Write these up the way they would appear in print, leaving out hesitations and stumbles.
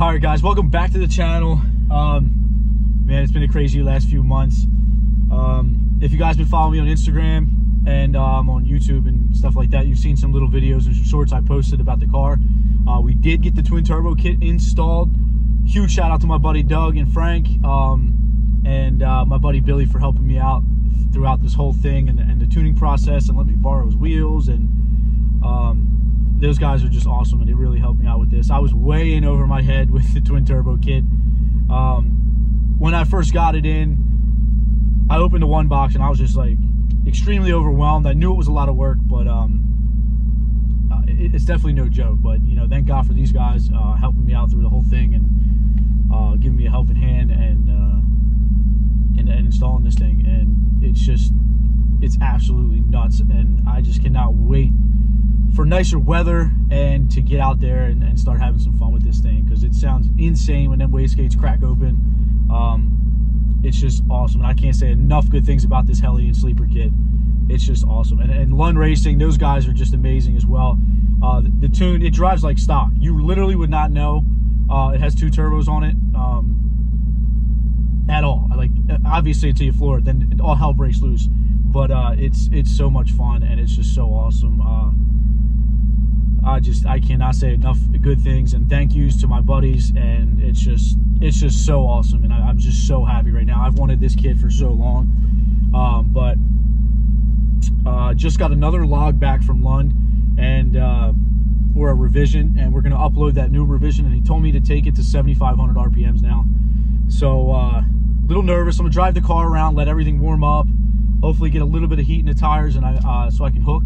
All right, guys, welcome back to the channel. Man, it's been a crazy last few months. If you guys been following me on Instagram and on YouTube and stuff like that, you've seen some little videos and shorts I posted about the car. We did get the twin turbo kit installed. Huge shout out to my buddy Doug and Frank, and my buddy Billy for helping me out throughout this whole thing and the tuning process, and let me borrow his wheels. And those guys are just awesome, and they really helped me out with this. I was way in over my head with the twin turbo kit. When I first got it in, I opened the one box and I was just like extremely overwhelmed. I knew it was a lot of work, but it's definitely no joke. But you know, thank God for these guys helping me out through the whole thing and giving me a helping hand and installing this thing. And it's absolutely nuts, and I just cannot wait for nicer weather and to get out there and start having some fun with this thing, because it sounds insane when them wastegates crack open. It's just awesome, and I can't say enough good things about this HELLION sleeper kit. It's just awesome. And Lund Racing, those guys are just amazing as well. The tune, it drives like stock. You literally would not know it has two turbos on it at all. Like, obviously until you floor it, then all hell breaks loose. But it's so much fun, and it's just so awesome. I cannot say enough good things and thank yous to my buddies, and it's just so awesome, and I'm just so happy right now. I've wanted this kit for so long, but just got another log back from Lund, and or a revision, and we're gonna upload that new revision, and he told me to take it to 7,500 RPMs now. So a little nervous. I'm gonna drive the car around, let everything warm up, hopefully get a little bit of heat in the tires, and so I can hook.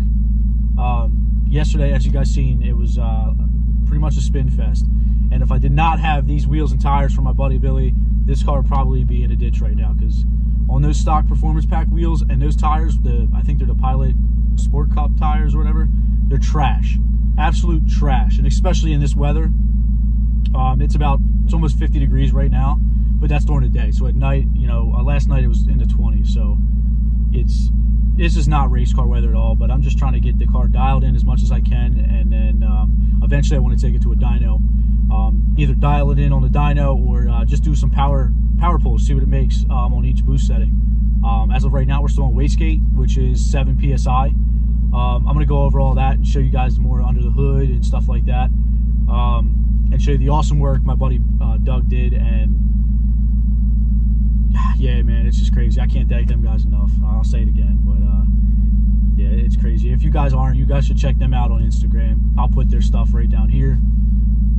Yesterday, as you guys seen, it was pretty much a spin fest. And if I did not have these wheels and tires from my buddy Billy, this car would probably be in a ditch right now, because on those stock performance pack wheels and those tires, I think they're the Pilot Sport Cup tires or whatever, they're trash. Absolute trash. And especially in this weather, it's almost 50 degrees right now, but that's during the day. So at night, you know, last night it was in the 20s, so this is not race car weather at all. But I'm just trying to get the car dialed in as much as I can, and then eventually I want to take it to a dyno. Either dial it in on the dyno or just do some power pulls, see what it makes on each boost setting. As of right now, we're still on wastegate, which is 7 psi. I'm going to go over all that and show you guys more under the hood and stuff like that, and show you the awesome work my buddy Doug did. And yeah, man, it's just crazy. I can't thank them guys enough. I'll say it again, but yeah, it's crazy. If you guys aren't, you guys should check them out on Instagram. I'll put their stuff right down here.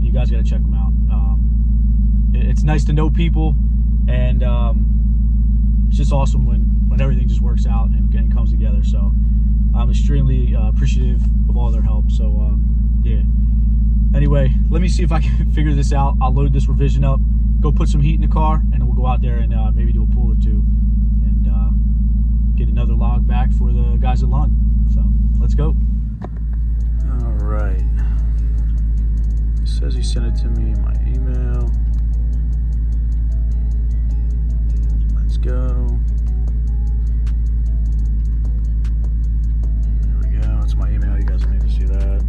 You guys got to check them out. It's nice to know people, and it's just awesome when everything just works out and comes together. So I'm extremely appreciative of all their help. So yeah. Anyway, let me see if I can figure this out. I'll load this revision up, go put some heat in the car, and then we'll go out there and maybe do a pull or two, and get another log back for the guys at Lund. So let's go. All right. He says he sent it to me in my email. Let's go. There we go. It's my email. You guys need to see that.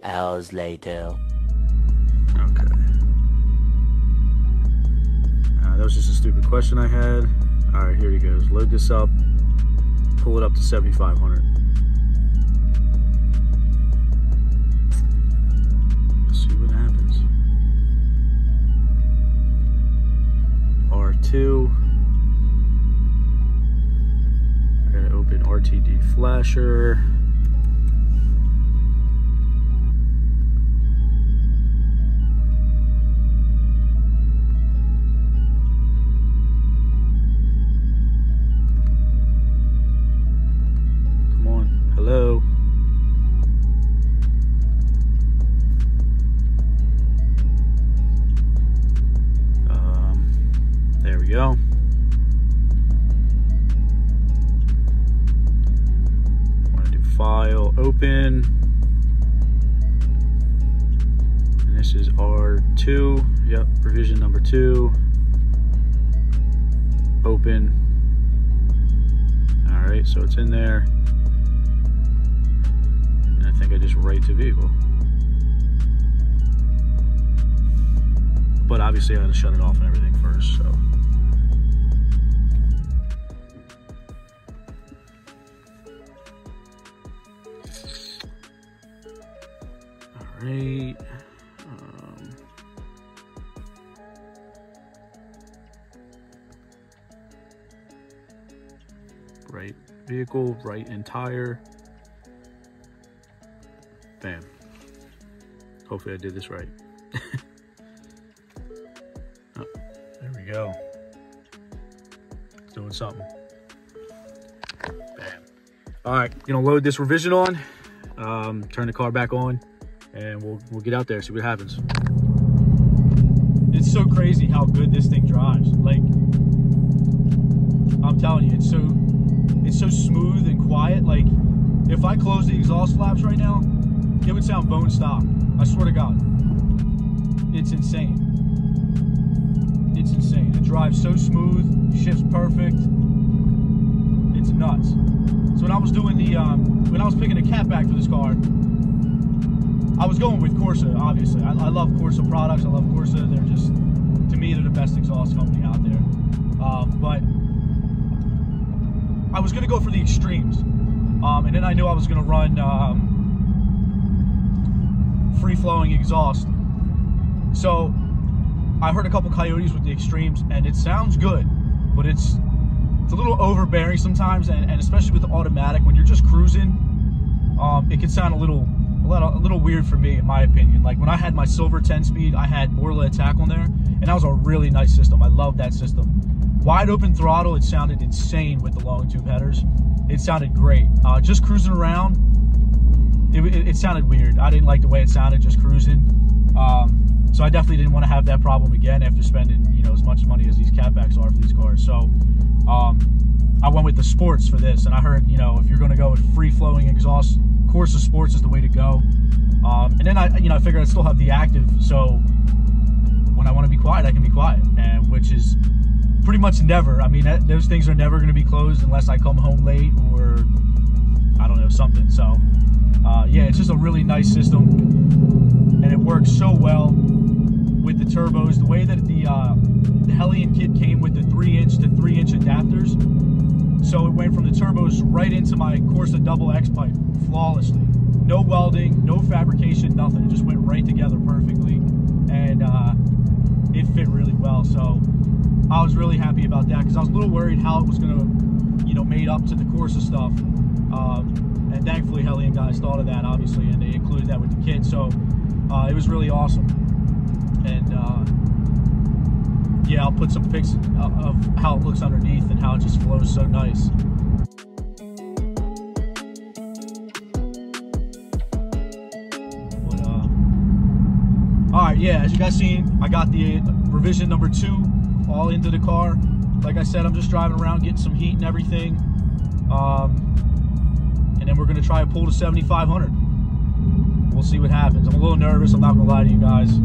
Hours later. Okay. That was just a stupid question I had. All right, here he goes. Load this up. Pull it up to 7,500. Let's see what happens. R2. I gotta open RTD Flasher. Hello. There we go. open. And this is R2. Yep, revision number 2. Open. All right, so it's in there. And I think I just write to vehicle. But obviously I gotta shut it off and everything first, so. All right. Right vehicle, right entire. Bam. Hopefully I did this right. Oh, there we go. It's doing something. Bam. All right, gonna load this revision on, turn the car back on, and we'll get out there, see what happens. It's so crazy how good this thing drives. Like, I'm telling you, it's so smooth and quiet. Like, if I close the exhaust flaps right now, it would sound bone stock. I swear to God. It's insane. It's insane. It drives so smooth, shifts perfect. It's nuts. So when I was doing the, when I was picking a cat back for this car, I was going with Corsa, obviously. I love Corsa products. I love Corsa. They're just, to me, they're the best exhaust company out there. But I was gonna go for the extremes. And then I knew I was gonna run free-flowing exhaust. So I heard a couple coyotes with the extremes, and it sounds good, but it's a little overbearing sometimes, and especially with the automatic, when you're just cruising, it can sound a little weird for me, in my opinion. Like when I had my silver 10-speed, I had Orla Attack on there, and that was a really nice system. I love that system. Wide open throttle, it sounded insane with the long tube headers. It sounded great. Just cruising around, it sounded weird. I didn't like the way it sounded just cruising. So I definitely didn't want to have that problem again after spending, you know, as much money as these catbacks are for these cars. So I went with the sports for this, and I heard, you know, if you're going to go with free-flowing exhaust, Corsa Sports is the way to go. And then I figured I'd still have the active, so when I want to be quiet, I can be quiet, and which is pretty much never. I mean, those things are never going to be closed unless I come home late or I don't know, something. So yeah, it's just a really nice system, and it works so well with the turbos. The way that the Hellion kit came with the 3-inch to 3-inch adapters, so it went from the turbos right into my Corsa double X pipe flawlessly. No welding, no fabrication, nothing. It just went right together perfectly, and it fit really well. So I was really happy about that, because I was a little worried how it was going to, you know, made up to the Corsa stuff. And thankfully Hellion guys thought of that, obviously, and they included that with the kit. So it was really awesome. And yeah, I'll put some pics of how it looks underneath and how it just flows so nice. But all right, yeah, as you guys seen, I got the revision number 2 all into the car. Like I said, I'm just driving around getting some heat and everything. And then we're gonna try to pull to 7,500. We'll see what happens. I'm a little nervous, I'm not gonna lie to you guys.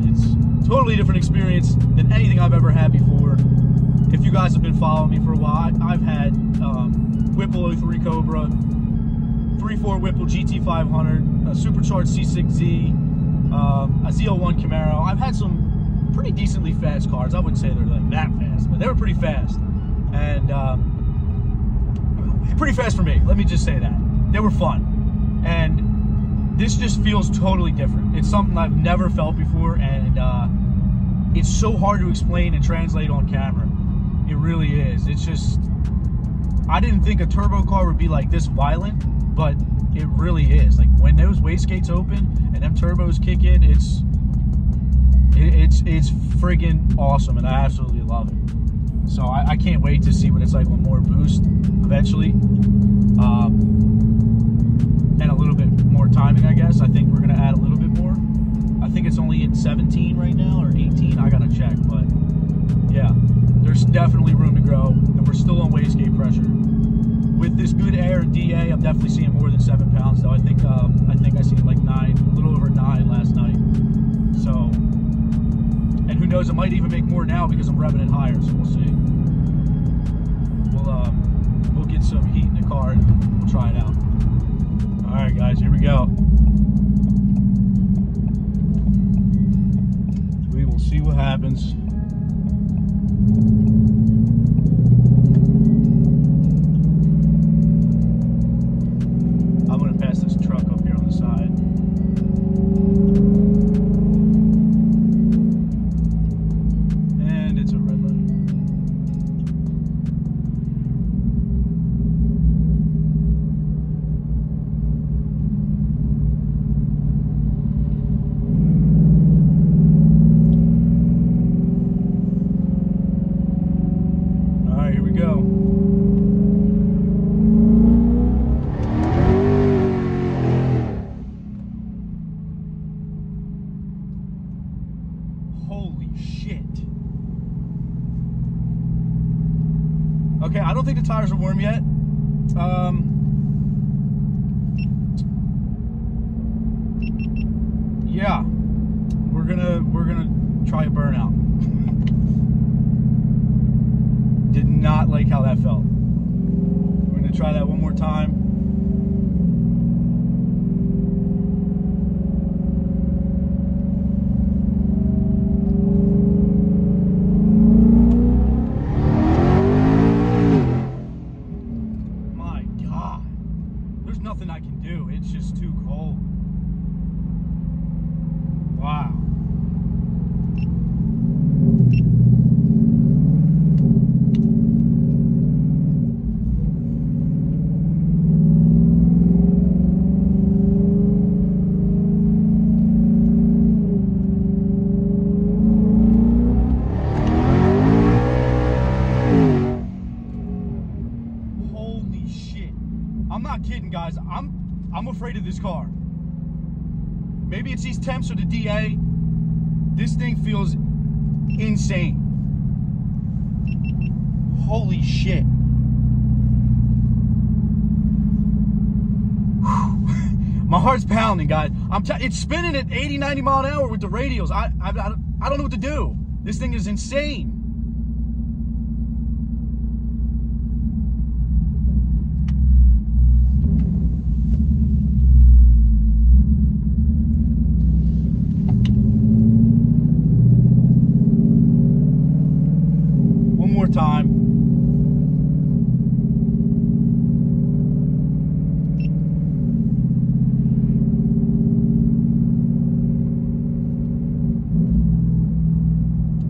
It's a totally different experience than anything I've ever had before. If you guys have been following me for a while, I've had Whipple 03 Cobra, 3.4 Whipple GT500, a supercharged C6Z, a Z01 Camaro. I've had some pretty decently fast cars. I wouldn't say they're like that fast, but they were pretty fast. And pretty fast for me, let me just say that. They were fun. And this just feels totally different. It's something I've never felt before, and it's so hard to explain and translate on camera. It really is. It's just, I didn't think a turbo car would be like this violent, but it really is. Like when those wastegates open and them turbos kick in, it's friggin' awesome, and I absolutely love it. So I can't wait to see what it's like with more boost eventually, and a little bit more timing, I guess. I think we're gonna add a little bit more. I think it's only at 17 right now, or 18, I gotta check, but yeah, there's definitely room to grow, and we're still on wastegate pressure, with this good air DA, I'm definitely seeing more than 7 pounds though. I think I seen like 9, a little over 9 last night. So, and who knows, it might even make more now because I'm revving it higher, so we'll see. We'll get some heat in the car and we'll try it out. All right, guys, here we go. We will see what happens. I'm gonna pass this truck up here on the side. And it's a red light. All right, here we go. Holy shit. Okay, I don't think the tires are warm yet. Yeah, we're gonna try a burnout. Did not like how that felt. We're gonna try that one more time. Nothing I can do. It's just too cold. Wow. Holy shit. I'm not kidding, guys. I'm afraid of this car. Maybe it's these temps or the DA. This thing feels insane. Holy shit. My heart's pounding, guys. It's spinning at 80, 90 mile an hour with the radials. I don't know what to do. This thing is insane. Time.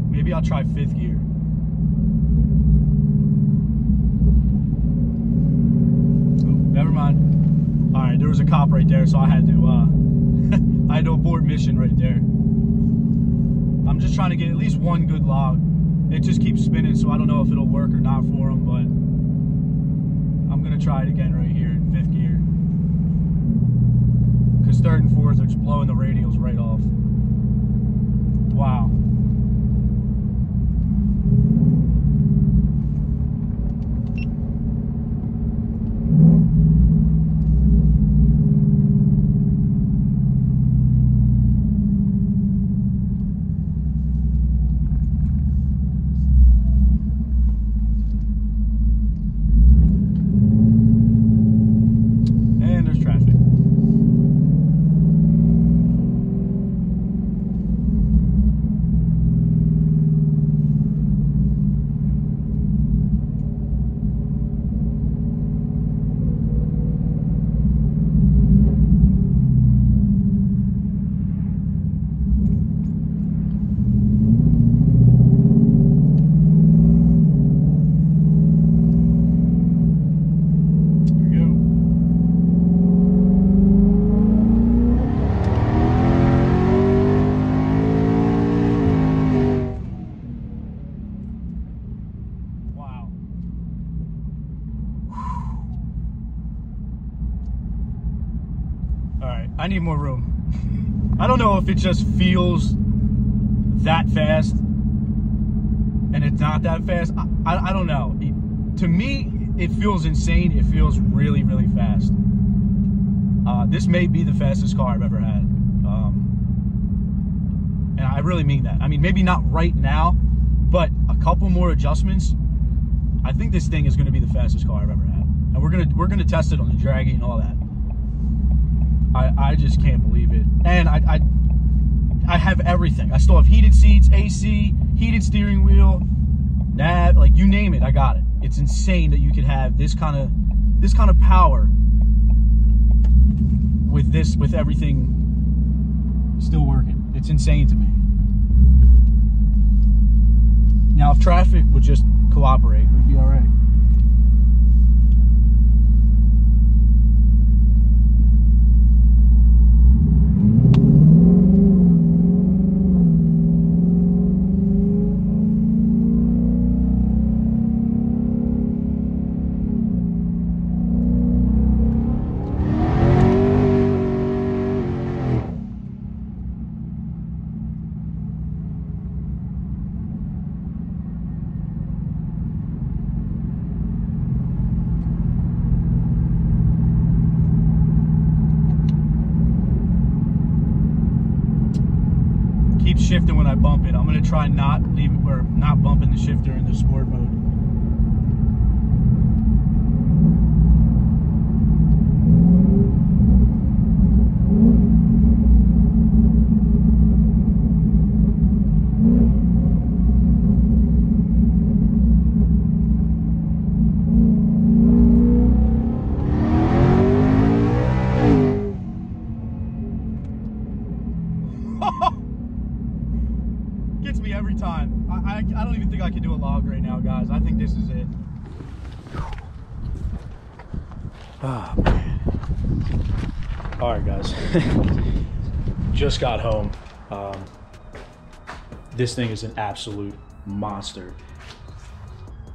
Maybe I'll try 5th gear. Ooh, never mind. All right, there was a cop right there, so I had to I had to abort mission right there. I'm just trying to get at least one good log. It just keeps spinning, so I don't know if it'll work or not for them, but I'm gonna try it again right here in 5th gear. Because 3rd and 4th are just blowing the radials right off. Wow. I need more room. I don't know if it just feels that fast and it's not that fast. I don't know. To me, it feels insane. It feels really, really fast. This may be the fastest car I've ever had. And I really mean that. I mean, maybe not right now, but a couple more adjustments, I think this thing is going to be the fastest car I've ever had. And we're gonna test it on the draggy and all that. I just can't believe it. And I have everything. I still have heated seats, AC, heated steering wheel, nav, like you name it, I got it. It's insane that you could have this kind of power with everything still working. It's insane to me. Now, if traffic would just cooperate, we'd be all right. Shifting when I bump it. I'm gonna try not bumping the shifter in the sport mode. Gets me every time. I don't even think I can do a log right now, guys. I think this is it. Oh, man. All right, guys. Just got home. This thing is an absolute monster.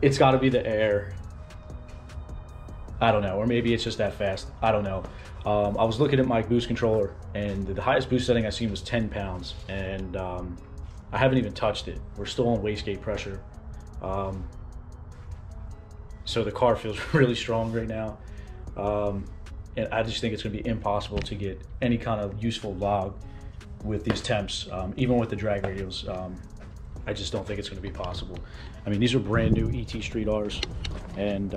It's got to be the air. I don't know, or maybe it's just that fast. I don't know. I was looking at my boost controller, and the highest boost setting I seen was 10 pounds, and I haven't even touched it. We're still on wastegate pressure. So the car feels really strong right now. And I just think it's gonna be impossible to get any kind of useful log with these temps, even with the drag radials. I just don't think it's gonna be possible. I mean, these are brand new ET Street Rs, and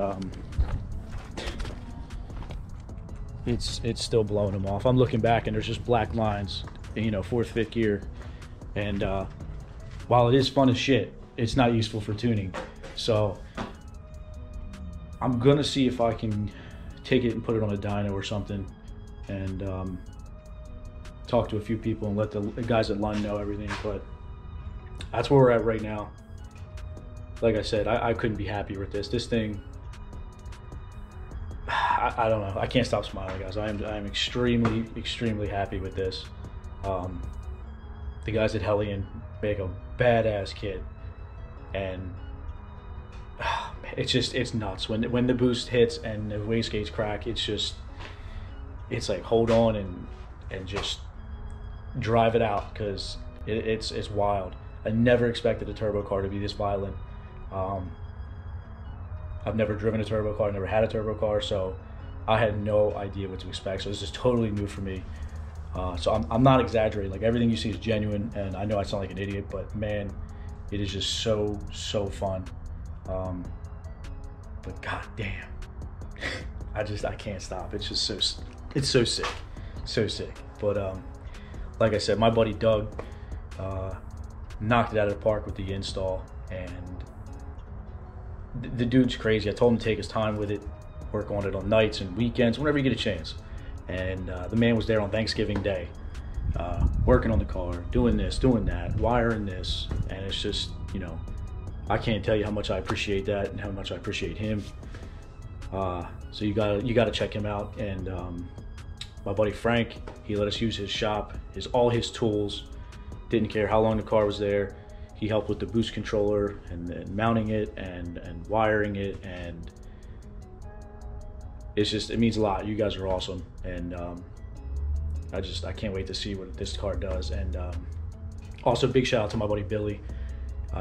it's still blowing them off. I'm looking back and there's just black lines, you know, 4th, 5th gear. And while it is fun as shit, it's not useful for tuning. So I'm gonna see if I can take it and put it on a dyno or something, and talk to a few people and let the guys at Lund know everything. But that's where we're at right now. Like I said, I couldn't be happier with this. This thing, I don't know. I can't stop smiling, guys. I am extremely, extremely happy with this. The guys at HELLION make a badass kit, and it's nuts when the boost hits and the wastegates crack. It's like hold on and just drive it out, because it's wild. I never expected a turbo car to be this violent. I've never driven a turbo car, never had a turbo car, so I had no idea what to expect. So this is totally new for me. So I'm not exaggerating. Like, everything you see is genuine, and I know I sound like an idiot, but man, it is just so fun. But god damn, I can't stop. It's just it's so sick. But like I said, my buddy Doug knocked it out of the park with the install, and the dude's crazy. I told him to take his time with it, work on it on nights and weekends, whenever you get a chance. And the man was there on Thanksgiving Day, working on the car, doing this, doing that, wiring this, and it's just, you know, I can't tell you how much I appreciate that and how much I appreciate him. So you gotta check him out. And my buddy Frank, he let us use his shop, all his tools. Didn't care how long the car was there. He helped with the boost controller and mounting it and wiring it, and it means a lot. You guys are awesome, and I can't wait to see what this car does. And also big shout out to my buddy Billy.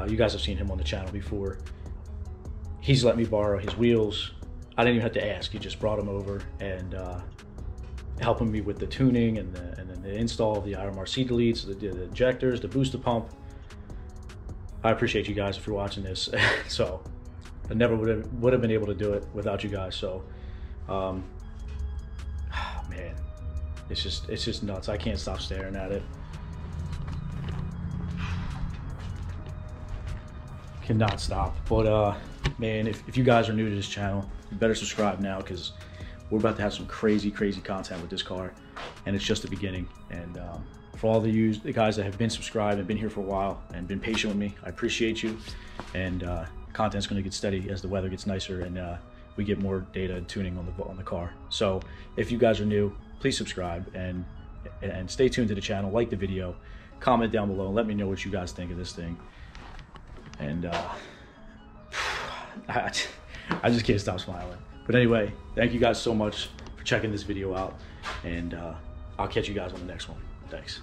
You guys have seen him on the channel before. He's let me borrow his wheels I didn't even have to ask. He just brought him over and helping me with the tuning and then the install of the IRMRC deletes, the injectors, the booster pump. I appreciate you guys if you're watching this. So I never would have been able to do it without you guys. So man, it's just nuts. I can't stop staring at it. Cannot stop. But man, if you guys are new to this channel, you better subscribe now, because we're about to have some crazy content with this car, and it's just the beginning. And for all the guys that have been subscribed and been here for a while and been patient with me, I appreciate you. And content's going to get steady as the weather gets nicer and we get more data and tuning on the car. So if you guys are new, please subscribe and stay tuned to the channel. Like the video, comment down below, and let me know what you guys think of this thing. And I just can't stop smiling. But anyway, thank you guys so much for checking this video out, and I'll catch you guys on the next one. Thanks.